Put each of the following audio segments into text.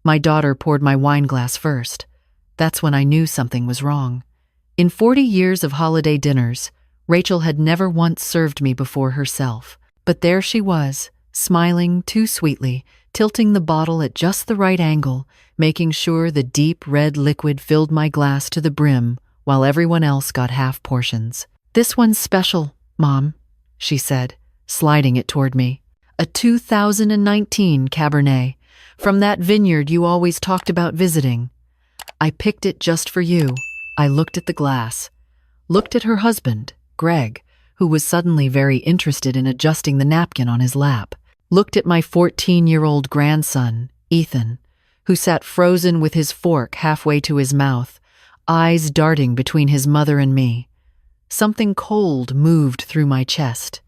My daughter poured my wine glass first. That's when I knew something was wrong. In 40 years of holiday dinners, Rachel had never once served me before herself. But there she was, smiling too sweetly, tilting the bottle at just the right angle, making sure the deep red liquid filled my glass to the brim while everyone else got half portions. "This one's special, Mom," she said, sliding it toward me. "A 2019 Cabernet, from that vineyard you always talked about visiting. I picked it just for you." I looked at the glass, looked at her husband, Greg, who was suddenly very interested in adjusting the napkin on his lap, looked at my 14-year-old grandson, Ethan, who sat frozen with his fork halfway to his mouth, eyes darting between his mother and me. Something cold moved through my chest.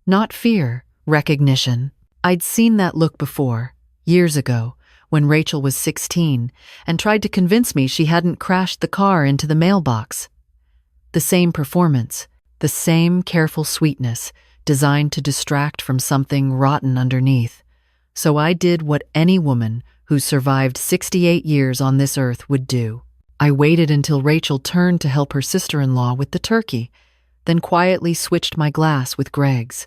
Not fear, recognition. I'd seen that look before, years ago, when Rachel was 16 and tried to convince me she hadn't crashed the car into the mailbox. The same performance, the same careful sweetness, designed to distract from something rotten underneath. So I did what any woman who survived 68 years on this earth would do. I waited until Rachel turned to help her sister-in-law with the turkey, then quietly switched my glass with Greg's.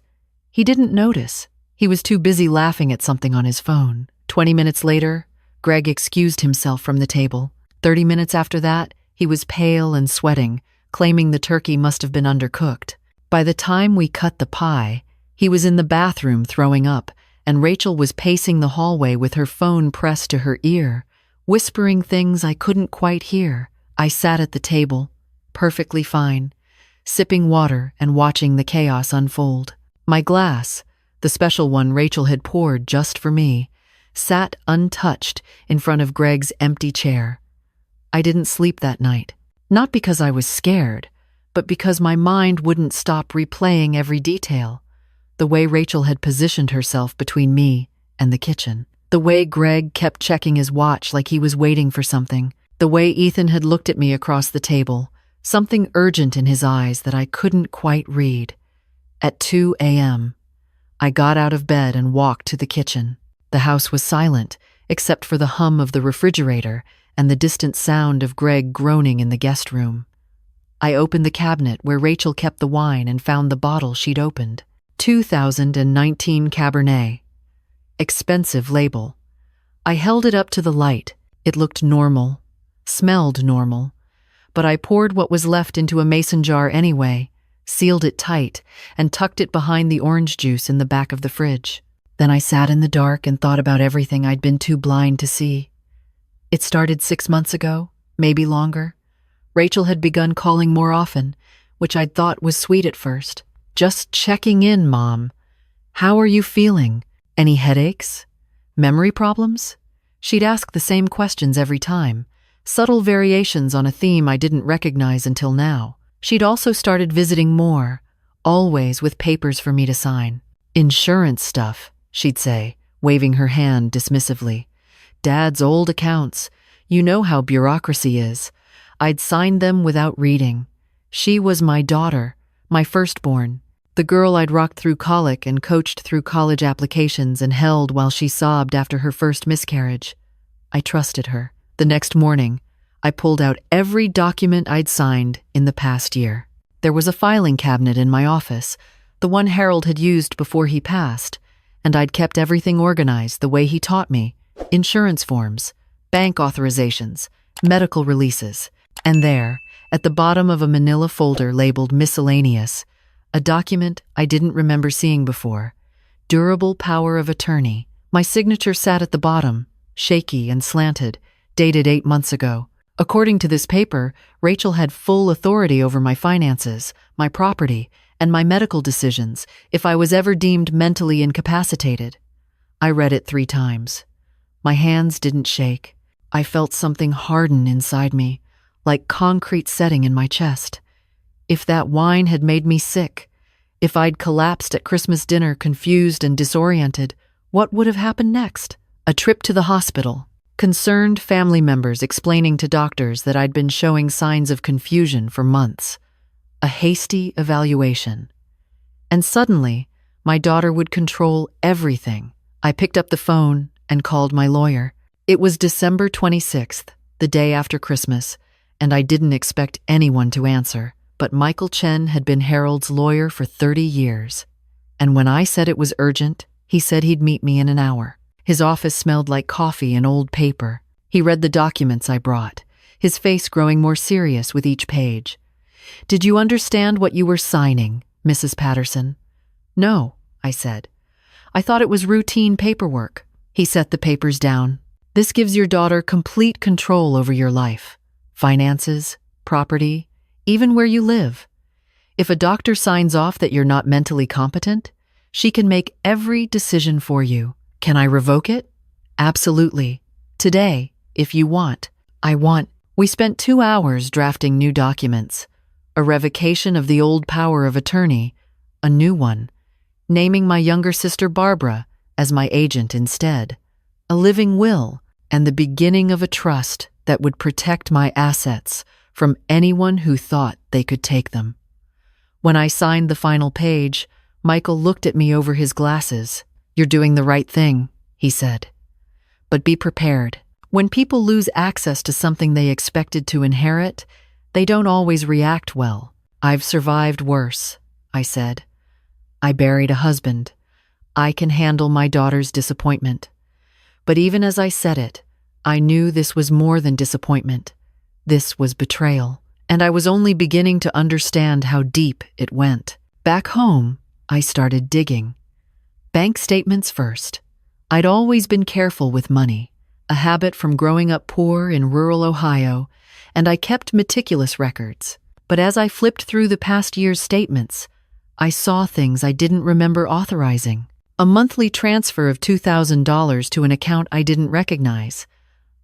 He didn't notice. He was too busy laughing at something on his phone. 20 minutes later, Greg excused himself from the table. 30 minutes after that, he was pale and sweating, claiming the turkey must have been undercooked. By the time we cut the pie, he was in the bathroom throwing up, and Rachel was pacing the hallway with her phone pressed to her ear, whispering things I couldn't quite hear. I sat at the table, perfectly fine, sipping water and watching the chaos unfold. My glass, the special one Rachel had poured just for me, sat untouched in front of Greg's empty chair. I didn't sleep that night, not because I was scared, but because my mind wouldn't stop replaying every detail. The way Rachel had positioned herself between me and the kitchen. The way Greg kept checking his watch like he was waiting for something. The way Ethan had looked at me across the table, something urgent in his eyes that I couldn't quite read. At 2 a.m., I got out of bed and walked to the kitchen. The house was silent, except for the hum of the refrigerator and the distant sound of Greg groaning in the guest room. I opened the cabinet where Rachel kept the wine and found the bottle she'd opened. 2019 Cabernet. Expensive label. I held it up to the light. It looked normal, smelled normal, but I poured what was left into a mason jar anyway, sealed it tight, and tucked it behind the orange juice in the back of the fridge. Then I sat in the dark and thought about everything I'd been too blind to see. It started 6 months ago, maybe longer. Rachel had begun calling more often, which I'd thought was sweet at first. "Just checking in, Mom. How are you feeling? Any headaches? Memory problems?" She'd ask the same questions every time, subtle variations on a theme I didn't recognize until now. She'd also started visiting more, always with papers for me to sign. "Insurance stuff," she'd say, waving her hand dismissively. "Dad's old accounts. You know how bureaucracy is." I'd signed them without reading. She was my daughter, my firstborn, the girl I'd rocked through colic and coached through college applications and held while she sobbed after her first miscarriage. I trusted her. The next morning, I pulled out every document I'd signed in the past year. There was a filing cabinet in my office, the one Harold had used before he passed, and I'd kept everything organized the way he taught me. Insurance forms, bank authorizations, medical releases. And there, at the bottom of a manila folder labeled miscellaneous, a document I didn't remember seeing before. Durable power of attorney. My signature sat at the bottom, shaky and slanted, dated 8 months ago. According to this paper, Rachel had full authority over my finances, my property, and my medical decisions if I was ever deemed mentally incapacitated. I read it 3 times. My hands didn't shake. I felt something harden inside me, like concrete setting in my chest. If that wine had made me sick, if I'd collapsed at Christmas dinner confused and disoriented, what would have happened next? A trip to the hospital. Concerned family members explaining to doctors that I'd been showing signs of confusion for months. A hasty evaluation. And suddenly, my daughter would control everything. I picked up the phone and called my lawyer. It was December 26th, the day after Christmas, and I didn't expect anyone to answer. But Michael Chen had been Harold's lawyer for 30 years. And when I said it was urgent, he said he'd meet me in an hour. His office smelled like coffee and old paper. He read the documents I brought, his face growing more serious with each page. "Did you understand what you were signing, Mrs. Patterson?" "No," I said. "I thought it was routine paperwork." He set the papers down. "This gives your daughter complete control over your life, finances, property, even where you live. If a doctor signs off that you're not mentally competent, she can make every decision for you. Can I revoke it?" "Absolutely. Today, if you want." "I want." We spent 2 hours drafting new documents. A revocation of the old power of attorney, a new one, naming my younger sister Barbara as my agent instead, a living will, and the beginning of a trust that would protect my assets from anyone who thought they could take them. When I signed the final page, Michael looked at me over his glasses. "You're doing the right thing," he said. "But be prepared. When people lose access to something they expected to inherit, they don't always react well." "I've survived worse," I said. "I buried a husband. I can handle my daughter's disappointment." But even as I said it, I knew this was more than disappointment. This was betrayal, and I was only beginning to understand how deep it went. Back home, I started digging. Bank statements first. I'd always been careful with money, a habit from growing up poor in rural Ohio, and I kept meticulous records. But as I flipped through the past year's statements, I saw things I didn't remember authorizing. A monthly transfer of $2,000 to an account I didn't recognize.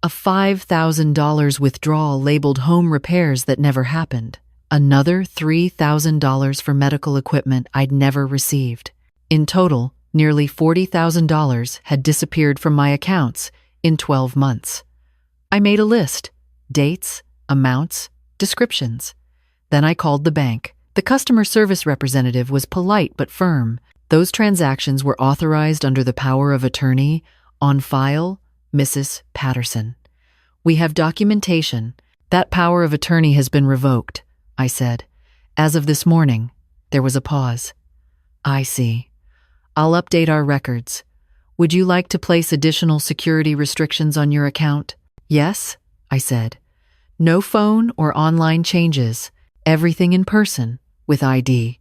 A $5,000 withdrawal labeled home repairs that never happened. Another $3,000 for medical equipment I'd never received. In total, nearly $40,000 had disappeared from my accounts in 12 months. I made a list: dates, amounts, descriptions. Then I called the bank. The customer service representative was polite but firm. Those transactions were authorized under the power of attorney, on file, Mrs. Patterson. "We have documentation. That power of attorney has been revoked," I said. "As of this morning." There was a pause. "I see. I'll update our records. Would you like to place additional security restrictions on your account?" "Yes," I said. "No phone or online changes. Everything in person, with ID."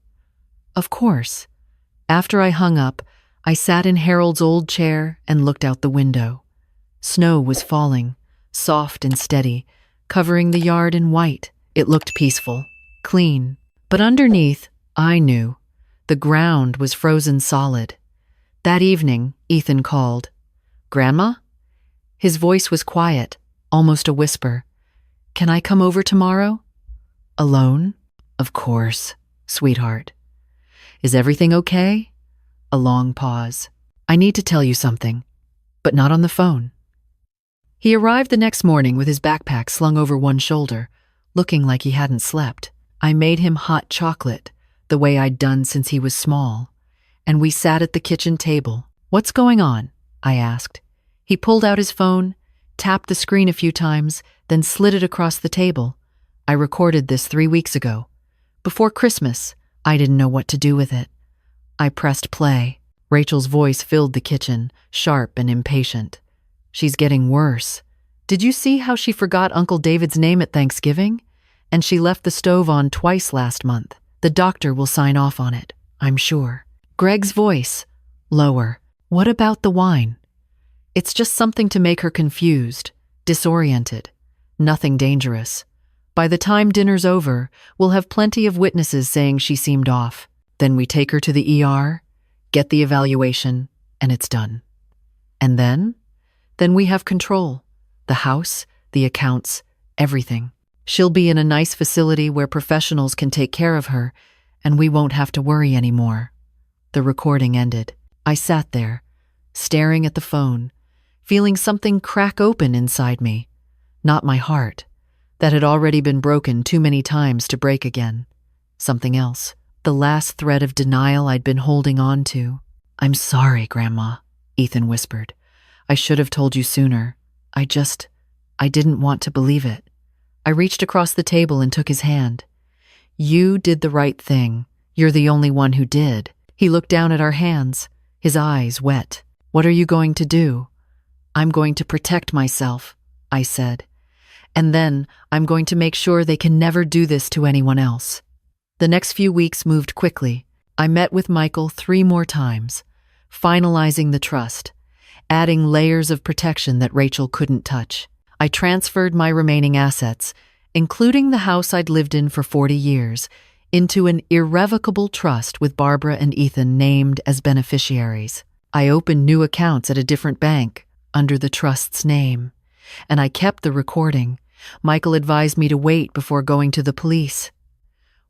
"Of course." After I hung up, I sat in Harold's old chair and looked out the window. Snow was falling, soft and steady, covering the yard in white. It looked peaceful, clean. But underneath, I knew, the ground was frozen solid. That evening, Ethan called. "Grandma?" His voice was quiet, almost a whisper. "Can I come over tomorrow?" "Alone?" "Of course, sweetheart." "Is everything okay?" A long pause. "I need to tell you something, but not on the phone." He arrived the next morning with his backpack slung over one shoulder, looking like he hadn't slept. I made him hot chocolate, the way I'd done since he was small, and we sat at the kitchen table. "What's going on?" I asked. He pulled out his phone, tapped the screen a few times, then slid it across the table. "I recorded this 3 weeks ago. Before Christmas, I didn't know what to do with it." I pressed play. Rachel's voice filled the kitchen, sharp and impatient. "She's getting worse. Did you see how she forgot Uncle David's name at Thanksgiving? And she left the stove on twice last month. The doctor will sign off on it, I'm sure." Greg's voice, lower. "What about the wine?" "It's just something to make her confused, disoriented. Nothing dangerous. By the time dinner's over, we'll have plenty of witnesses saying she seemed off. Then we take her to the ER, get the evaluation, and it's done. And then? Then we have control. The house, the accounts, everything. She'll be in a nice facility where professionals can take care of her, and we won't have to worry anymore." The recording ended. I sat there, staring at the phone, feeling something crack open inside me. Not my heart, that had already been broken too many times to break again. Something else, the last thread of denial I'd been holding on to. "I'm sorry, Grandma," Ethan whispered. "I should have told you sooner. I didn't want to believe it. I reached across the table and took his hand. You did the right thing. You're the only one who did. He looked down at our hands, his eyes wet. What are you going to do? I'm going to protect myself, I said. And then I'm going to make sure they can never do this to anyone else. The next few weeks moved quickly. I met with Michael 3 more times, finalizing the trust, adding layers of protection that Rachel couldn't touch. I transferred my remaining assets, including the house I'd lived in for 40 years, into an irrevocable trust with Barbara and Ethan named as beneficiaries. I opened new accounts at a different bank under the trust's name, and I kept the recording. Michael advised me to wait before going to the police.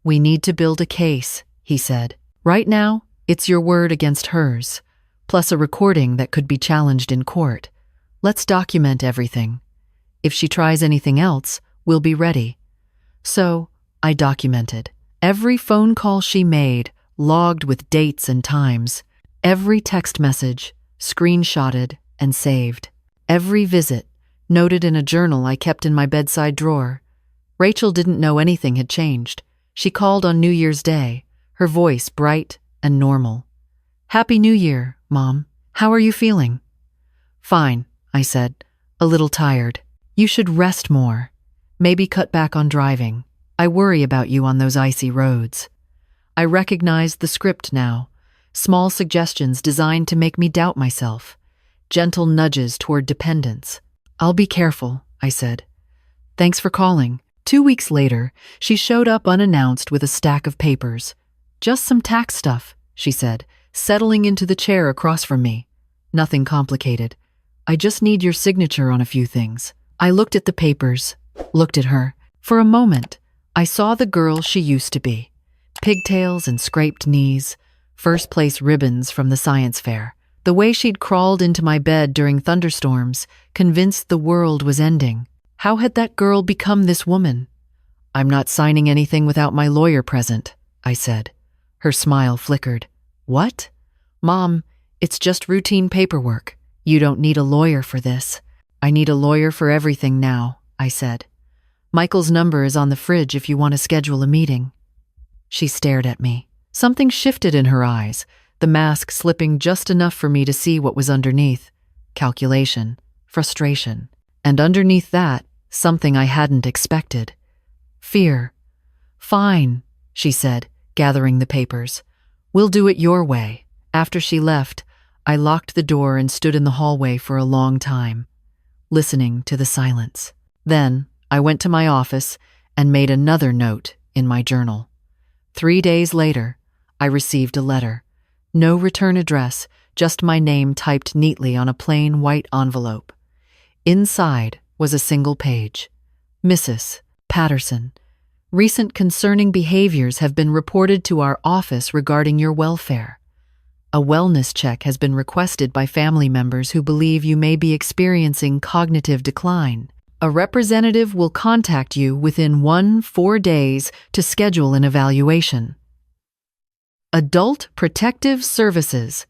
We need to build a case, he said. Right now, it's your word against hers, plus a recording that could be challenged in court. Let's document everything. If she tries anything else, we'll be ready. So, I documented. Every phone call she made, logged with dates and times. Every text message, screenshotted and saved. Every visit, noted in a journal I kept in my bedside drawer. Rachel didn't know anything had changed. She called on New Year's Day, her voice bright and normal. Happy New Year, Mom. How are you feeling? Fine, I said, a little tired. You should rest more. Maybe cut back on driving. I worry about you on those icy roads. I recognized the script now. Small suggestions designed to make me doubt myself. Gentle nudges toward dependence. I'll be careful, I said. Thanks for calling. 2 weeks later, she showed up unannounced with a stack of papers. Just some tax stuff, she said, settling into the chair across from me. Nothing complicated. I just need your signature on a few things. I looked at the papers, looked at her. For a moment, I saw the girl she used to be. Pigtails and scraped knees, first-place ribbons from the science fair. The way she'd crawled into my bed during thunderstorms, convinced the world was ending. How had that girl become this woman? I'm not signing anything without my lawyer present, I said. Her smile flickered. What? Mom, it's just routine paperwork. You don't need a lawyer for this. I need a lawyer for everything now, I said. Michael's number is on the fridge if you want to schedule a meeting. She stared at me. Something shifted in her eyes, the mask slipping just enough for me to see what was underneath. Calculation, frustration, and underneath that, something I hadn't expected. Fear. Fine, she said, gathering the papers. We'll do it your way. After she left, I locked the door and stood in the hallway for a long time, listening to the silence. Then, I went to my office and made another note in my journal. 3 days later, I received a letter. No return address, just my name typed neatly on a plain white envelope. Inside was a single page. Mrs. Patterson, recent concerning behaviors have been reported to our office regarding your welfare. A wellness check has been requested by family members who believe you may be experiencing cognitive decline. A representative will contact you within 4 days to schedule an evaluation. Adult Protective Services,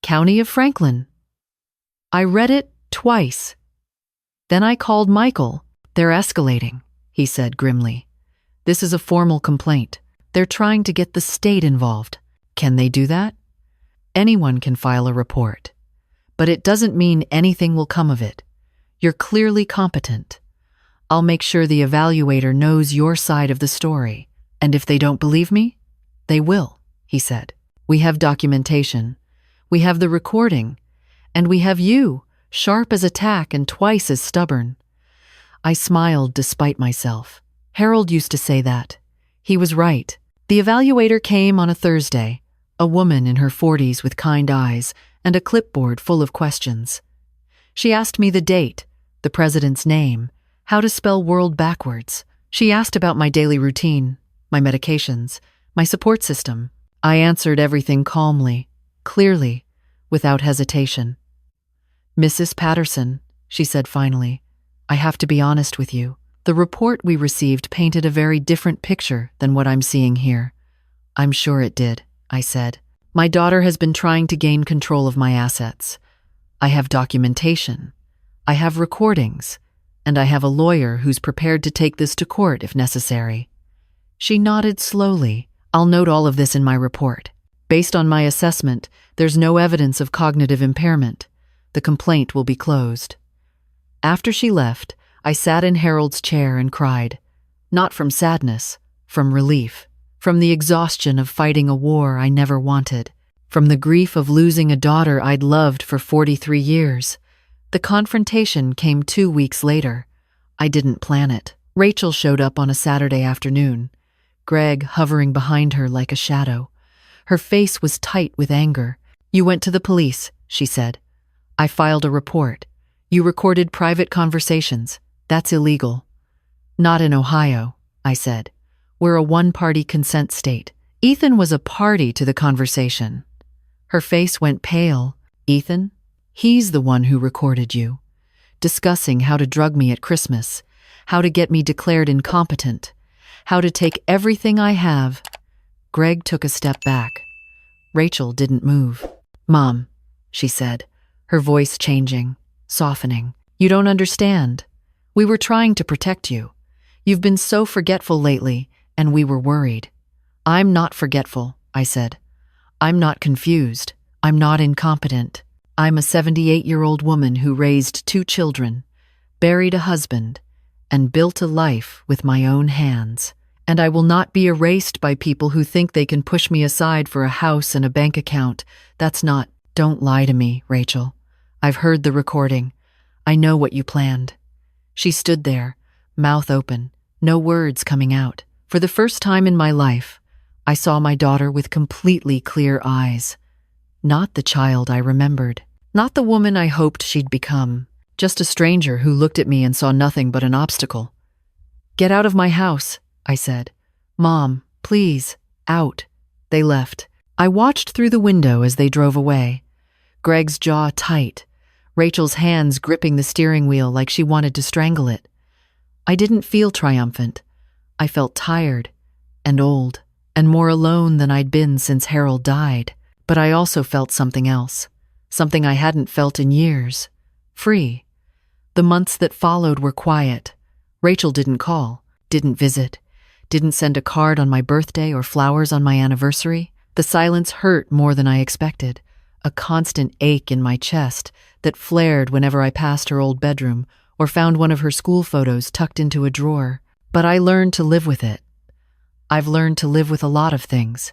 County of Franklin. I read it twice. Then I called Michael. They're escalating, he said grimly. This is a formal complaint. They're trying to get the state involved. Can they do that? Anyone can file a report. But it doesn't mean anything will come of it. You're clearly competent. I'll make sure the evaluator knows your side of the story. And if they don't believe me, they will, he said. We have documentation. We have the recording. And we have you, sharp as a tack and twice as stubborn. I smiled despite myself. Harold used to say that. He was right. The evaluator came on a Thursday, a woman in her 40s with kind eyes and a clipboard full of questions. She asked me the date, the president's name, how to spell world backwards. She asked about my daily routine, my medications, my support system. I answered everything calmly, clearly, without hesitation. Mrs. Patterson, she said finally, I have to be honest with you. The report we received painted a very different picture than what I'm seeing here. I'm sure it did, I said. My daughter has been trying to gain control of my assets. I have documentation. I have recordings, and I have a lawyer who's prepared to take this to court if necessary. She nodded slowly. I'll note all of this in my report. Based on my assessment, there's no evidence of cognitive impairment. The complaint will be closed. After she left, I sat in Harold's chair and cried. Not from sadness, from relief, from the exhaustion of fighting a war I never wanted, from the grief of losing a daughter I'd loved for 43 years. The confrontation came 2 weeks later. I didn't plan it. Rachel showed up on a Saturday afternoon, Greg hovering behind her like a shadow. Her face was tight with anger. You went to the police, she said. I filed a report. You recorded private conversations. That's illegal. Not in Ohio, I said. We're a one-party consent state. Ethan was a party to the conversation. Her face went pale. Ethan? He's the one who recorded you, discussing how to drug me at Christmas, how to get me declared incompetent, how to take everything I have. Greg took a step back. Rachel didn't move. Mom, she said, her voice changing, softening. You don't understand. We were trying to protect you. You've been so forgetful lately, and we were worried. I'm not forgetful, I said. I'm not confused. I'm not incompetent. I'm a 78-year-old woman who raised 2 children, buried a husband, and built a life with my own hands. And I will not be erased by people who think they can push me aside for a house and a bank account. That's not. Don't lie to me, Rachel. I've heard the recording. I know what you planned. She stood there, mouth open, no words coming out. For the first time in my life, I saw my daughter with completely clear eyes. Not the child I remembered. Not the woman I hoped she'd become. Just a stranger who looked at me and saw nothing but an obstacle. Get out of my house, I said. Mom, please, out. They left. I watched through the window as they drove away. Greg's jaw tight, Rachel's hands gripping the steering wheel like she wanted to strangle it. I didn't feel triumphant. I felt tired and old and more alone than I'd been since Harold died. But I also felt something else, something I hadn't felt in years. Free. The months that followed were quiet. Rachel didn't call, didn't visit, didn't send a card on my birthday or flowers on my anniversary. The silence hurt more than I expected, a constant ache in my chest that flared whenever I passed her old bedroom or found one of her school photos tucked into a drawer. But I learned to live with it. I've learned to live with a lot of things.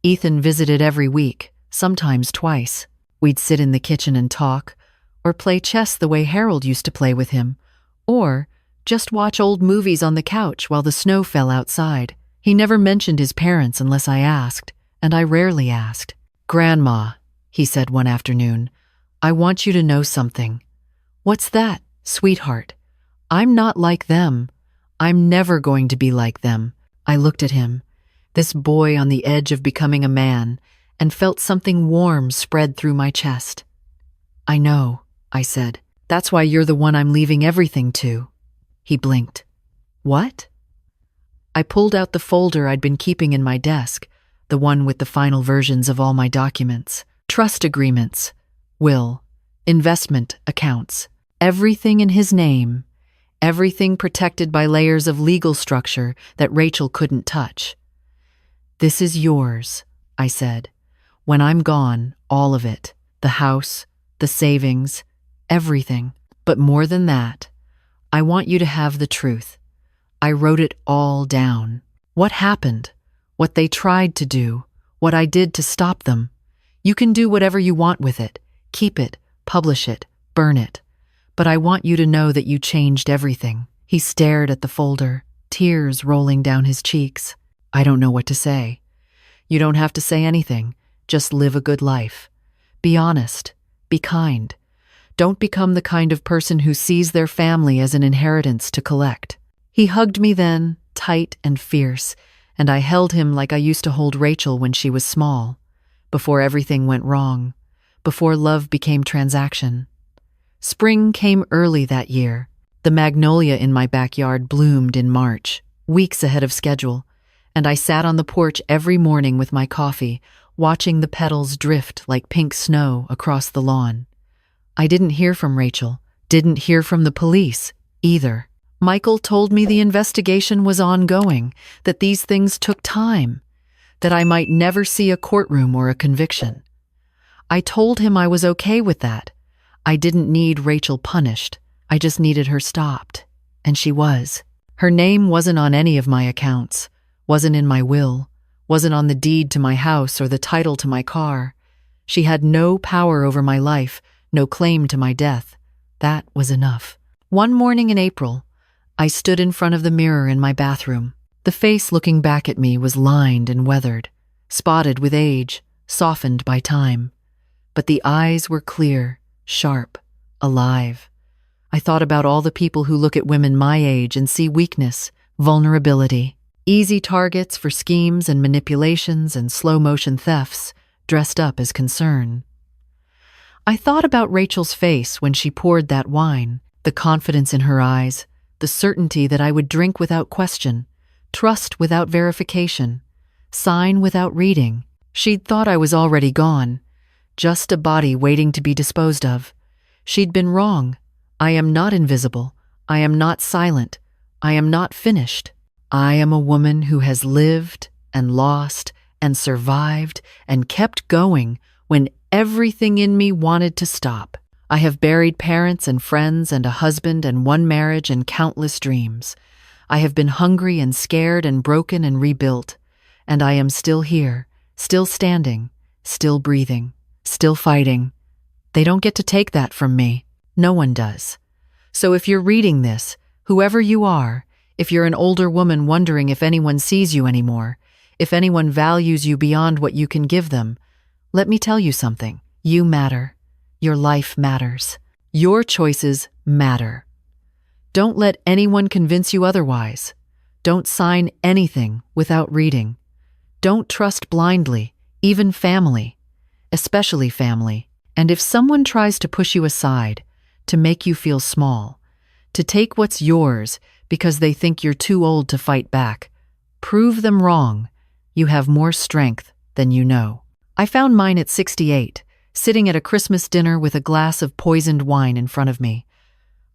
Ethan visited every week, sometimes twice. We'd sit in the kitchen and talk, or play chess the way Harold used to play with him, or just watch old movies on the couch while the snow fell outside. He never mentioned his parents unless I asked, and I rarely asked. Grandma, he said one afternoon, I want you to know something. What's that, sweetheart? I'm not like them. I'm never going to be like them. I looked at him, this boy on the edge of becoming a man, and felt something warm spread through my chest. I know, I said. That's why you're the one I'm leaving everything to. He blinked. What? I pulled out the folder I'd been keeping in my desk, the one with the final versions of all my documents. Trust agreements, will, investment accounts, everything in his name, everything protected by layers of legal structure that Rachel couldn't touch. This is yours, I said. When I'm gone, all of it, the house, the savings, everything. But more than that, I want you to have the truth. I wrote it all down. What happened, what they tried to do, what I did to stop them. You can do whatever you want with it. Keep it, publish it, burn it. But I want you to know that you changed everything. He stared at the folder, tears rolling down his cheeks. I don't know what to say. You don't have to say anything. Just live a good life. Be honest. Be kind. Don't become the kind of person who sees their family as an inheritance to collect. He hugged me then, tight and fierce, and I held him like I used to hold Rachel when she was small, before everything went wrong, before love became transaction. Spring came early that year. The magnolia in my backyard bloomed in March, weeks ahead of schedule, and I sat on the porch every morning with my coffee, watching the petals drift like pink snow across the lawn. I didn't hear from Rachel, Didn't hear from the police, either. Michael told me the investigation was ongoing, that these things took time, that I might never see a courtroom or a conviction. I told him I was okay with that. I didn't need Rachel punished. I just needed her stopped. And she was. Her name wasn't on any of my accounts, wasn't in my will, wasn't on the deed to my house or the title to my car. She had no power over my life, no claim to my death. That was enough. One morning in April, I stood in front of the mirror in my bathroom. The face looking back at me was lined and weathered, spotted with age, softened by time. But the eyes were clear, sharp, alive. I thought about all the people who look at women my age and see weakness, vulnerability, easy targets for schemes and manipulations and slow-motion thefts, dressed up as concern. I thought about Rachel's face when she poured that wine, the confidence in her eyes, the certainty that I would drink without question, trust without verification, sign without reading. She'd thought I was already gone, just a body waiting to be disposed of. She'd been wrong. I am not invisible. I am not silent. I am not finished. I am a woman who has lived and lost and survived and kept going when everything in me wanted to stop. I have buried parents and friends and a husband and one marriage and countless dreams. I have been hungry and scared and broken and rebuilt. And I am still here, still standing, still breathing, still fighting. They don't get to take that from me. No one does. So if you're reading this, whoever you are, if you're an older woman wondering if anyone sees you anymore, if anyone values you beyond what you can give them, let me tell you something. You matter. Your life matters. Your choices matter. Don't let anyone convince you otherwise. Don't sign anything without reading. Don't trust blindly, even family, especially family. And if someone tries to push you aside, to make you feel small, to take what's yours because they think you're too old to fight back, prove them wrong. You have more strength than you know. I found mine at 68, sitting at a Christmas dinner with a glass of poisoned wine in front of me.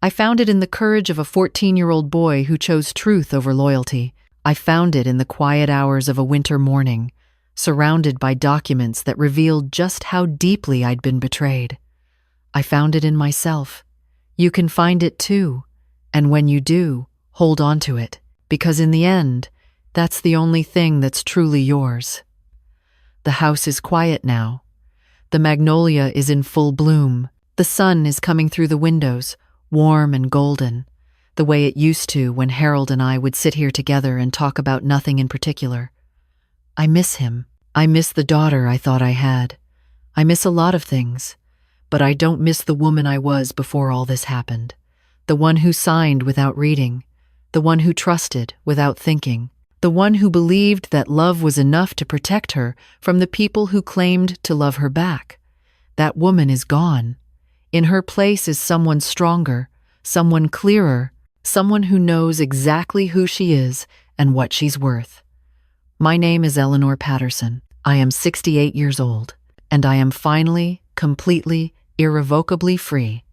I found it in the courage of a 14-year-old boy who chose truth over loyalty. I found it in the quiet hours of a winter morning, surrounded by documents that revealed just how deeply I'd been betrayed. I found it in myself. You can find it too, and when you do, hold on to it, because in the end, that's the only thing that's truly yours. The house is quiet now. The magnolia is in full bloom. The sun is coming through the windows, warm and golden, the way it used to when Harold and I would sit here together and talk about nothing in particular. I miss him. I miss the daughter I thought I had. I miss a lot of things, but I don't miss the woman I was before all this happened. The one who signed without reading, the one who trusted without thinking, the one who believed that love was enough to protect her from the people who claimed to love her back. That woman is gone. In her place is someone stronger, someone clearer, someone who knows exactly who she is and what she's worth. My name is Eleanor Patterson. I am 68 years old, and I am finally, completely, irrevocably free.